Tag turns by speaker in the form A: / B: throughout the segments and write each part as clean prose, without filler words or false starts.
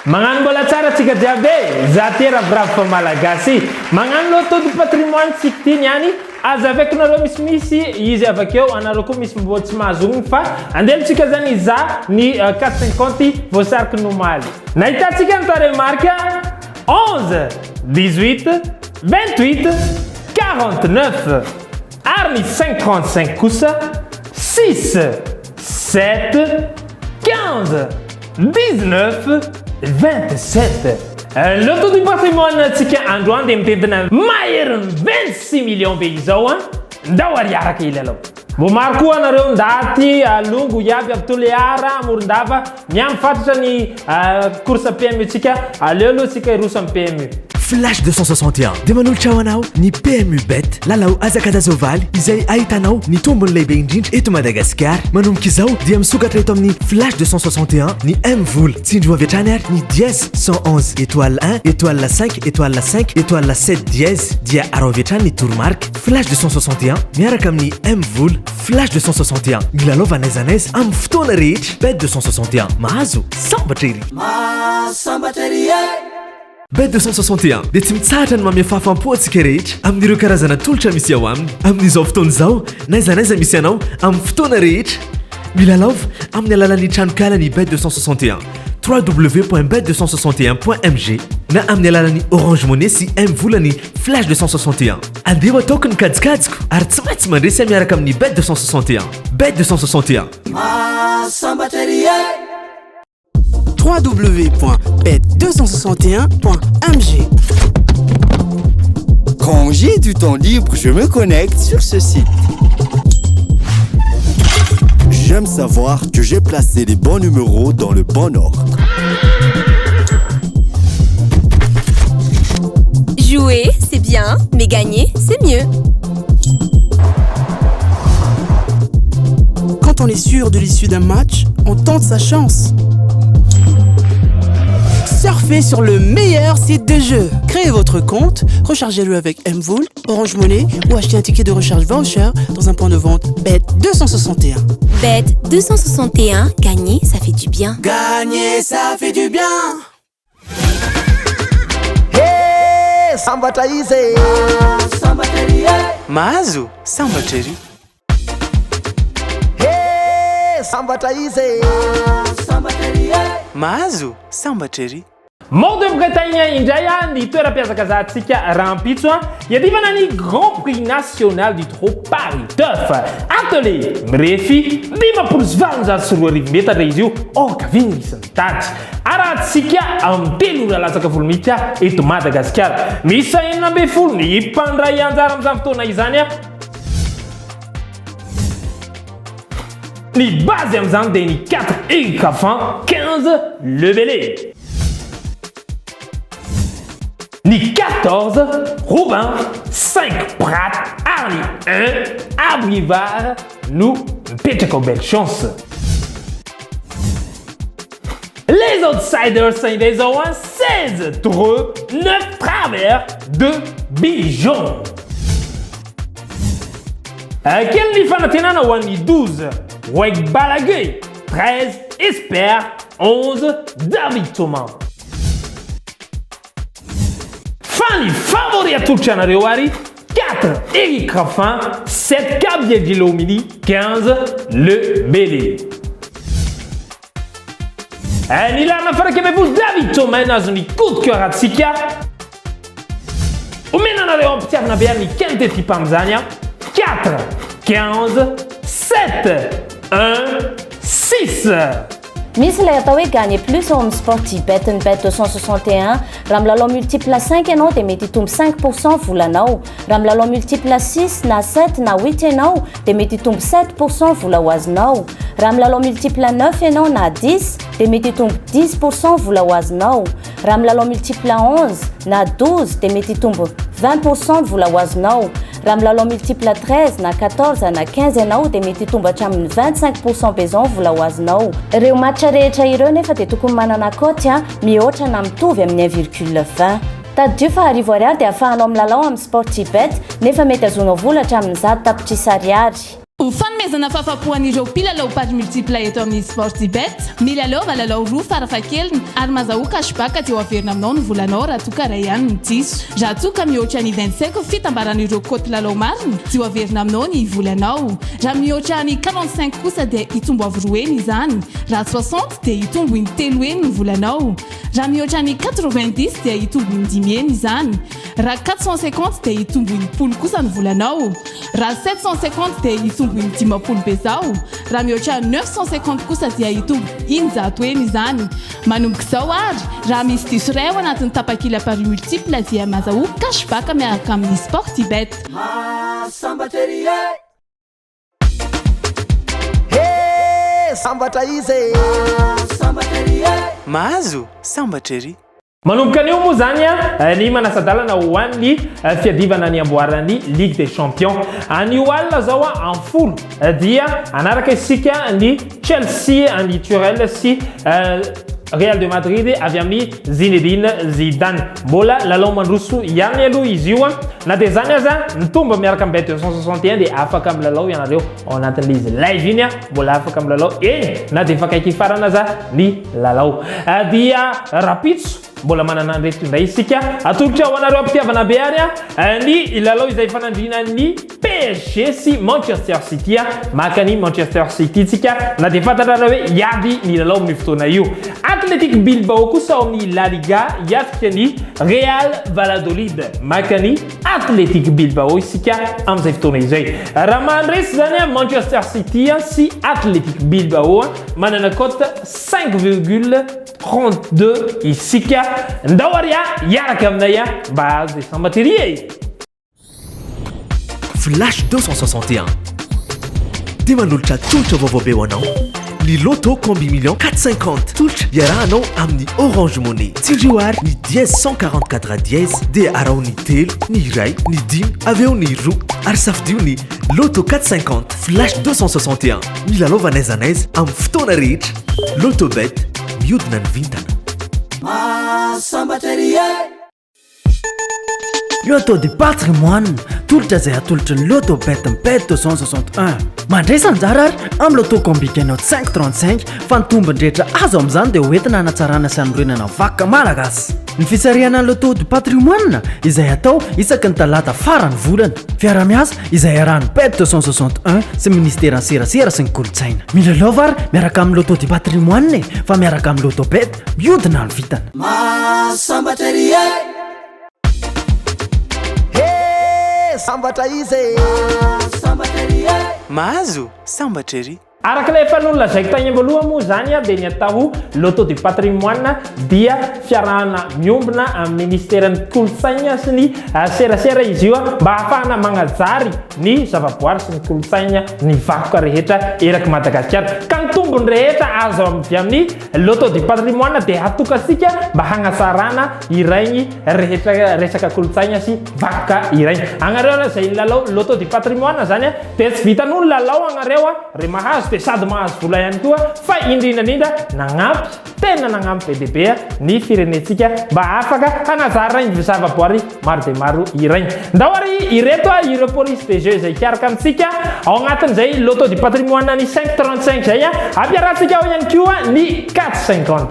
A: Magnano mbola tsara tsika jiaby za ty ravoravo fa malagasy magnano loto du patrimoine tsika ty niany aza avec nareo misimisy izy avakeo anareo koa misy mbola tsy mahazogny fa andelantsika zany za ny 450 voasariky nomaly nahitantsika ny tare marka 11 18 28 49 ary ny 535 kosa 6 7 15 19 27 loto du patrimoine tsika androany dia mitentina maherin'ny 26 millions be izao ndao ariaraka ily aloha mbo maro koa anareo ndaty alongo iaby aby toliara morondava miamy fatotra ny course PMU tsika aleo aloha tsika iroso amin'ny PMU
B: Flash 261 dia manolotra ho anao ny PMU Bet lalao azakadazovaly izay ahitanao ny tombony lehibe indrindra eto Madagasikara manomboka izao dia misokatra eto amin'ny Flash 261 ny M-Vol tsindry aviatrany ary ny dièse 111 étoile 1 étoile 5 étoile 5 étoile 7 dièse dia aro aviatrany ny tourmarque Flash 261 miaraka amin'ny M-Vol Flash 261 milalova n'aiza n'aiza amin'ny fotoana rehetra Bet 261 mahazo sambatra ery Bet 261 dia tsy mitsahatra ny mamia fahafampo antsika rehetra amin'ireo karazana tolotra misy ao aminy amin'izao fotoana izao n'aiza n'aiza misy anao amin'ny fotoana rehetra milalaova amin'ny alalan'ny tranokalany Bet 261 www.bet261.mg na amin'ny alalan'ny Orange Money sy M-Volany Flash 261 andeha ataoko ny kajikajiko ary tsy maintsy mandresy miaraka amin'ny Bet 261 Bet 261
C: www.bet261.mg.
D: Quand j'ai du temps libre, je me connecte sur ce site. J'aime savoir que j'ai placé les bons numéros dans le bon ordre.
E: Jouer, c'est bien, mais gagner, c'est mieux.
C: Quand on est sûr de l'issue d'un match, on tente sa chance. Surfez sur le meilleur site de jeu. Créez votre compte, rechargez-le avec M-Vol, Orange Money ou achetez un ticket de recharge voucher dans un point de vente Bet 261.
E: Bet 261, gagner, ça fait du bien.
C: Gagner, ça fait du bien.
F: Hey, sambatra izy.
C: Mahazo, sambatra ery.
F: Hey, sambatra izy.
C: Mahazo, sambatra ery.
A: Mort de Bretagne indray ny toeram-piazakazantsika rahampitso iadivana ny Grand Prix National du Trot Paris Teuf atelier mirefy 524 metatra izy io orkaviny isan'ny tady arahantsika amin'ny telona latsaka volomika eto Madagasikara misy 40 ny mpandray anjara amin'izany fotoana izany ny base amin'izany dia ny 4 écrafans 15 lebele ni 14, Robin, 5 Prat, Arlie, 1, Abrivar, nous, Peteco belle chance. Les outsiders sont des 16 Dreux, 9 Travers, 2 Bijon. Quel li fanatinana wani 12, Weg Balaguer, 13 Esper, 11 David Thomas. Fanny favori a tutti anareo ari 4 Eric Raffin 7 Gabriel Gilomini 15 Le Bélé nilana farakebevolo David Thomas nazony coup de cœur atsika omena anareo ampitiavana be amin'ny quinte type am'izany 4 15 7 1 6
G: Misy ilay atao hoe gagner plus au sportif bet ny bet 261 raha milalao multiple 5 ianao dia mety hitombo 5% volanao raha milalao multiple 6 na 7 na 8 ianao dia mety hitombo 7% vola ho azonao raha milalao multiple 9 ianao na 10 dia mety hitombo 10% vola ho azonao raha milalao multiple 11 na 12 dia mety hitombo 20% vola ho azonao raha milalao multiple 13 na 14 na 15 ianao dia mety hitomba hatramin'ny 25% pezon vola ho azonao. Ireo matcha rehetra ireo nefa dia tokony manana koty mihoatra na mitovy amin'ny 1,20. Tadio fa arivo ariary dia ahafahanao milalao amin'ny sportibet nefa mety azonao vola hatramin'ny 10 tapitrisa ariary.
H: Ho fanomezana fahafapohan'ireo mpilalao pady multipla eto amin'ny sportibet, milalao valalao roa farafahakeliny ary mazahoaka cashback aty ho averina aminao ny volanao raha toa ka ray ihany ny diso. Raha toa ka mihoatra ny 25 fitambaran'ireo koty lalao mariny dia ho averina aminao ny volanao. Raha mihoatra ny 45 kosa dia hitombo avy 2 izany, raha 60 dia hitombo ny 3 ny volanao, raha mihoatra ny 90 dia hitombo ny 10 izany, raha 450 dia hitombo ny 10 kosa ny volanao, raha 750 dia hitombo ny 10 bezao, raha mihoatra 950 kosa dia hitombo in-100 izany. Manomboka izao ary raha misy diso ray ao anatin'ny tapakila pari multiple dia mazahoaka cashback miaraka amin'ny sportibet.
F: Sambatra izy
C: mahazo sambatra ery.
A: Manomboka an'io moa zany ny manasadalana ho an'ny fiadivana ny amboarany Ligue des Champions. An'io alina zao en full dia anaraka isika ny Chelsea ny Turel sy Real de Madrid avy amin'ny Zinedine Zidane. Mbola lalao mandroso ihany aloha izy io na dia zany aza nitomba miaraka amin'ny bet 261 dia afaka milalao ianareo ao anatin'izy live iny mbola afaka milalao na dia fakaiky farana aza ny lalao dia rapitso mbola manana an'ireto indray isika atolotra ho anareo ampitiavana be ary ny lalao izay fanandrina ny PSG sy Manchester City maka ny Manchester City tsika na dia fantatrareo hoe iady ny lalao amin'ny fotoana io. Athletic Bilbao kosa ao amin'ny La Liga hiatrika ny Real Valladolid maka ny Athletic Bilbao isika amin'izay fotoana izay. Raha mandresy zany Manchester City sy Athletic Bilbao manana cote 5,32 isika ndao ary hiaraka aminay mba azo sambatra
B: Flash 261 dia manolotra tolotra vaovao be ho anao ny loto combi million 450 tolotra iarahanao amin'ny Orange Money tsindrio ary ny 144 dièse dia arao ny 3 ny 1 ny 10 avy eo ny 2 ary safidio ny loto 450 Flash 261 milalova aiza n'aiza amin'ny fotoana rehetra. Loto bet mihodina ny vintana.
I: Loto du patrimoine tolotra izay atolotra ny loto bet bet 261 mandresa anjara ary amin'ny loto combikenao 535 fa ny tombon-drehetra azo amin'izany dia hoentina hanatsarana sy hanorenana vakoka malagasy. Ny fisarihana ny loto du patrimoine izay atao isaky ny talata farany volana. Fiara-miasa izay arahany bet 261 sy ministera ny serasera sy ny kolotsaina. Milalao ary miaraka amin'ny loto du patrimoine fa miaraka amin'ny loto bet mihodina ny vitana.
F: Sambatra izy
C: mahazo sambatra ery.
A: Araka ilay efa nolazaiko tany ambaloha moa zany dia ny atao loto du patrimoine dia fiarahana miombina amin'ny ministeran'ny kolotsaina sy ny serasera izy io mba ahafahana magnajary ny zavaboary sy ny kolotsaina ny vakoka rehetra eraky Madagasikara. Ka ny tombony rehetra azo avy amin'ny loto du patrimoine dia atokasika mba hanatsarana iraigny rehetra resaka kolotsaina sy vakoka iraigny. Agnareo izay lalao loto du patrimoine zany dia tsy vitan'olo lalao agnareo re mahazo sady mahazo vola ihany koa fa indrindrandrindra nagnampy tena nagnampy be dia be ny firenentsika mba afaka hanazara ny zavaboary maro dia maro iraigny. Ndao ary ireto ireo police de jeu izay kiaraka amintsika ao anatin'izay loto du patrimoine ny 535 zay ampiarahantsika ao ihany koa ny 450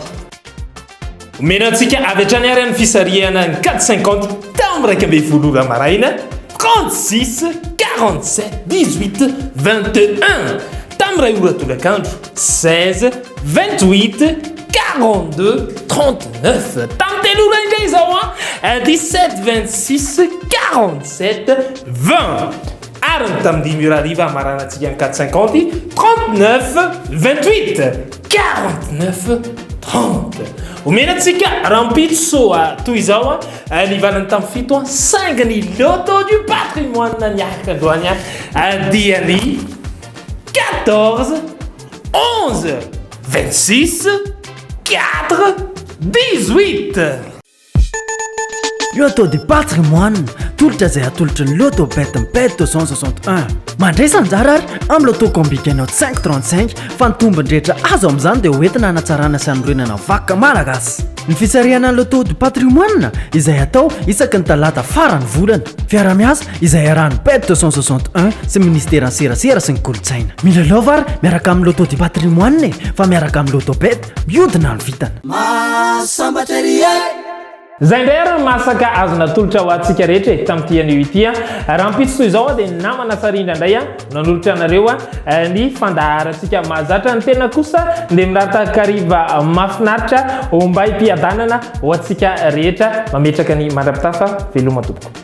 A: omenantsika avy hatrany ary ny fisarihana ny 450 tamin'ny raika amby folo ora maraina 36 47 18 21 Tamray ora tolakandro 16 28 42 39 tamtelora indray zao 17 26 47 20 ary ny tamidimy ora ariva amaranantsika ny 450 39 28 49 30 omenantsika rampitso toy izao nivanany tamin'ny fito sangany loto du patrimoine niaraka androany diany 14, 11, 26, 4, 18.
I: Loto du patrimoine tolotra izay atolotry ny loto bet mibet 261 mandraisany jara ary amin'ny loto combikeno 535 fa ny tombon-drehetra azo amin'izany dia hoentina hanatsarana sy hanorenana vakoka malagasy ny fisarihana ny loto du patrimoine izay atao isaky ny talata farany volana fiara-miasa izay arahany bet 261 sy ministera ny serasera sy ny kolotsaina milalova ary miaraka amin'ny loto du patrimoine fa miaraka amin'ny loto bet miodina ny vitana
F: Masambatra ry
A: zay indray ary masaka azona tolotra ho antsika rehetra tamin'ity anio ity raha mpitso toy izao dia namana sarindra indray nanolotra anareo ny fandaharantsika mahazatra ny tena kosa dia miratahakariva mafinaritra mba himpiadanana ho antsika rehetra mametraka ny mandrapitafa veloma tompoko